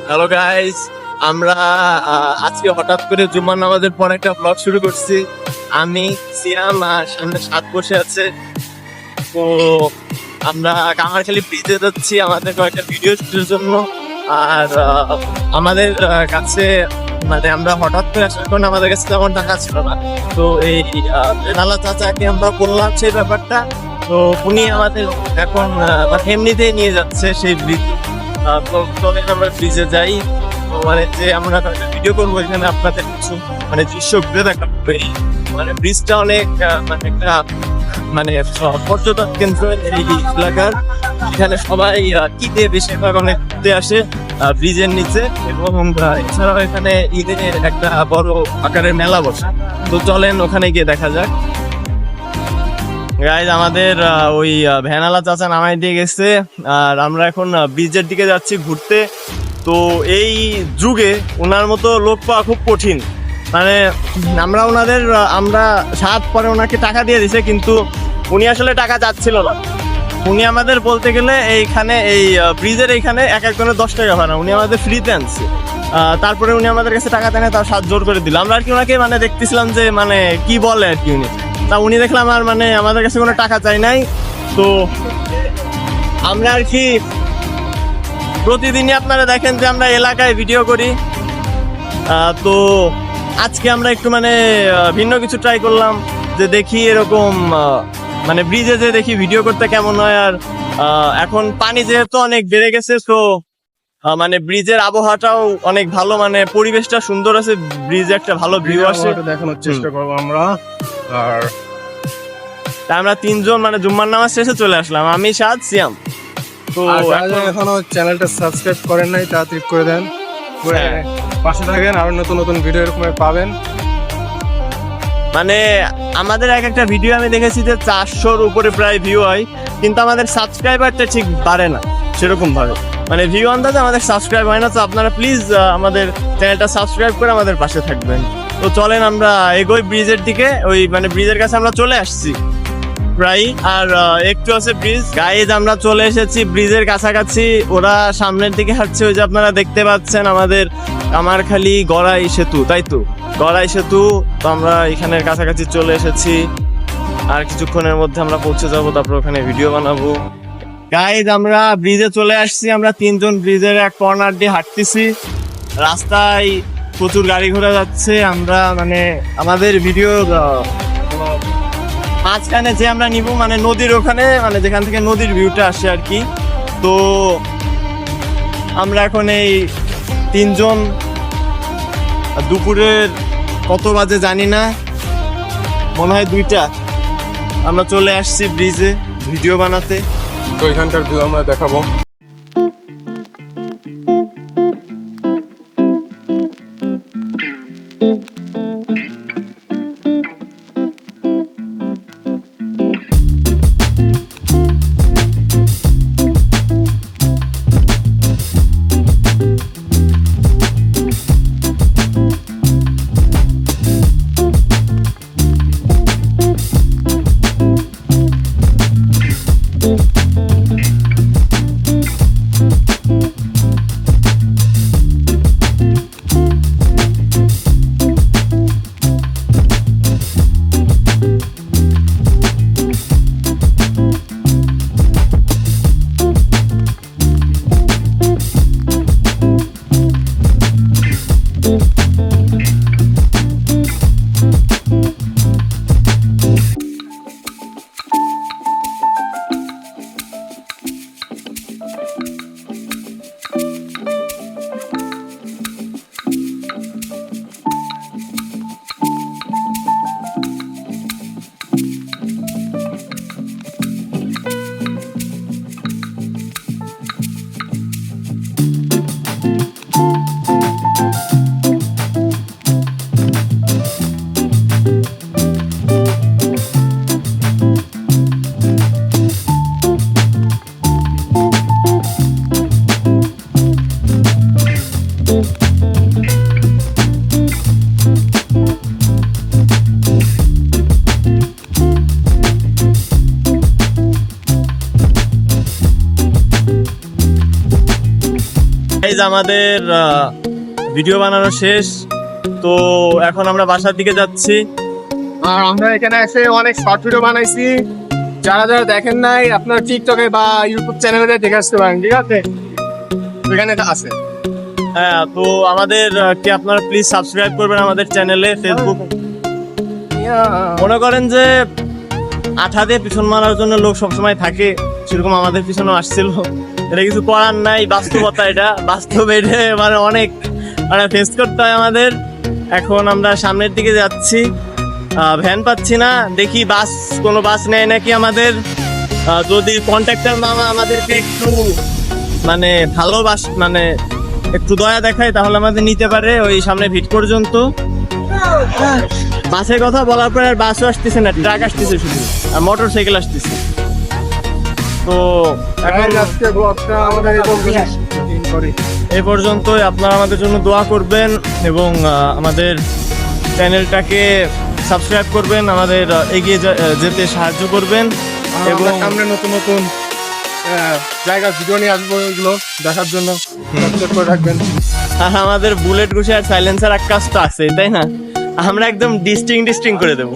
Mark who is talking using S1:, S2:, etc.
S1: Hello guys, আমরা আজকে হঠাৎ করে জুম্মার নামাজের পর একটা ব্লগ শুরু করছি। আমি সিয়াম আর সামনে সাত বসে আছে। তো আমরা কামারখালী ব্রিজে যাচ্ছি আমাদের কয়েকটা ভিডিও শুটের জন্য। আর আমাদের কাছে মানে আমরা হঠাৎ করে আসার কারণে আমাদের কাছে তেমন টাকা ছিল না। তো এই নালা চাচাকে আমরা বললাম সেই ব্যাপারটা। তো উনি আমাদের এখন এমনিতেই নিয়ে যাচ্ছে সেই ব্রিজ। আমরা ব্রিজে যাই, মানে যে আমরা ভিডিও করবো এখানে আপনাদের কিছু মানে দৃশ্য ঘুরে দেখাবো। মানে ব্রিজটা অনেক মানে একটা মানে পর্যটন কেন্দ্র এই এলাকার। এখানে সবাই ঈদে বেশিরভাগ অনেক ঘুরতে আসে ব্রিজের নিচে, এবং এছাড়াও এখানে ঈদের একটা বড় আকারের মেলা বসে। তো চলেন ওখানে গিয়ে দেখা যাক। গাইজ, আমাদের ওই ভ্যানালা চাচা নামাই দিয়ে গেছে, আর আমরা এখন ব্রিজের দিকে যাচ্ছি ঘুরতে। তো এই যুগে ওনার মতো লোক পাওয়া খুব কঠিন। মানে আমরা সাত পরে ওনাকে টাকা দিয়ে দিছে, কিন্তু উনি আসলে টাকা চাচ্ছিল না। উনি আমাদের বলতে গেলে এইখানে এই ব্রিজের এইখানে একজনের 10 টাকা ভাড়া উনি আমাদের ফ্রিতে আনছে। তারপরে উনি আমাদের কাছে টাকা দেয় না, তার সাত জোর করে দিল। আমরা আর কি ওনাকে মানে দেখতেছিলাম যে মানে কি বলে আর কি উনি। তা উনি দেখলাম আর মানে আমাদের কাছে কোনো টাকা চাই নাই। তো আমরা আর কি প্রতিদিনই আপনারা দেখেন যে আমরা এলাকায় ভিডিও করি। তো আজকে আমরা একটু মানে ভিন্ন কিছু ট্রাই করলাম, যে দেখি এরকম মানে ব্রিজে যে দেখি ভিডিও করতে কেমন হয়। আর এখন পানি যেহেতু অনেক বেড়ে গেছে, তো মানে ব্রিজের আবহাওয়াটাও অনেক ভালো, মানে পরিবেশটা সুন্দর আছে, ব্রিজে একটা ভালো ভিউ আসে,
S2: দেখানোর চেষ্টা করবো আমরা। আর
S1: আমরা তিনজন মানে জুম্মার নামাজ শেষে চলে আসলাম, আমি সাদ সিয়াম। তো
S2: এখনো চ্যানেলটা সাবস্ক্রাইব করেন নাই, তাড়াতাড়ি করে দেন, পাশে থাকেন, আরো নতুন নতুন ভিডিও এরকম পাবেন।
S1: মানে আমাদের একটা ভিডিও আমি দেখেছি যে 400-র উপরে প্রায় ভিউ হয়, কিন্তু আমাদের সাবস্ক্রাইবারটা ঠিক বাড়ে না সেরকম ভাবে। মানে ভিউ আন্দাজে আমাদের সাবস্ক্রাইব হয় না। তো আপনারা প্লিজ আমাদের চ্যানেলটা সাবস্ক্রাইব করে আমাদের পাশে থাকবেন। তো চলেন আমরা এগোই ব্রিজের দিকে। ওই মানে ব্রিজের কাছে আমরা চলে আসছি প্রায়, আর একটু আছে ব্রিজ। গাইজ, আমরা চলে এসেছি ব্রিজের কাছাকাছি। ওরা সামনের দিকে হাঁটছে, ওই যে আপনারা দেখতে পাচ্ছেন আমাদের কামারখালী গড়াই সেতু, তাই তো গড়াই সেতু। তো আমরা এখানের কাছাকাছি চলে এসেছি, আর কিছুক্ষণের মধ্যে আমরা পৌঁছে যাবো, তারপর ওখানে ভিডিও বানাবো। গাইজ, আমরা ব্রিজে চলে আসছি। আমরা তিনজন ব্রিজের এক কর্নার দিয়ে হাঁটতেছি। রাস্তায় প্রচুর গাড়ি ঘোড়া যাচ্ছে। আমরা মানে আমাদের ভিডিও মাঝখানে যে আমরা নিব মানে নদীর ওখানে, মানে যেখান থেকে নদীর ভিউটা আসে আর কি। তো আমরা এখন এই তিনজন দুপুরের কত বাজে জানি না, মনে হয় 2টা, আমরা চলে আসছি ব্রিজে ভিডিও বানাতে।
S2: তো এখানকার ভিউ আমরা দেখাবো।
S1: গাইজ আমাদের ভিডিও বানানো শেষ, তো এখন আমরা বাসার দিকে যাচ্ছি।
S2: আর আমরা এখানে এসে অনেক শর্ট ভিডিও বানাইছি, যারা যারা দেখেন নাই আপনার টিকটকে বা ইউটিউব চ্যানেলে দেখে আসতে পারেন, ঠিক আছে? এখানে আছে।
S1: হ্যাঁ, তো আমাদের কি আপনারা প্লিজ সাবস্ক্রাইব করবেন আমাদের চ্যানেলে। ফেসবুক মনে করেন যে আঠা দিয়ে পিছন মারার জন্য লোক সবসময় থাকে, সেরকম আমাদের পিছনেও আসছিল। এটা কিছু করার নাই, বাস্তবতা, এটা বাস্তব, এটা মানে অনেক মানে ফেস করতে হয় আমাদের। এখন আমরা সামনের দিকে যাচ্ছি, ভ্যান পাচ্ছি না, দেখি কোনো বাস নেয় নাকি আমাদের। যদি কন্ট্রাক্টর মামা আমাদেরকে একটু মানে ভালো বাস মানে একটু দয়া দেখায় তাহলে আমাদের নিতে পারে ওই সামনে ভিট পর্যন্ত। বাসের কথা বলার পর আর বাসও আসতেছে না, ট্রাক আসতেছে শুধু, আর মোটর সাইকেল আসতেছে। তো এখন
S2: আজকে ব্লগটা আমাদের
S1: এই পর্যন্তই। আপনারা আমাদের জন্য দোয়া করবেন এবং আমাদের চ্যানেলটাকে সাবস্ক্রাইব করবেন, আমাদের এগিয়ে যেতে সাহায্য করবেন।
S2: এবং
S1: এবং
S2: সামনে নতুন নতুন জায়গার ভিডিও নিয়ে আসবো, এগুলো দেখার জন্য সাবস্ক্রাইব করে রাখবেন।
S1: আর আমাদের বুলেট ঘুষে আর সাইলেন্সার আকাশ তো আছে, তাই না? আমরা একদম ডিস্টিং করে দেবো।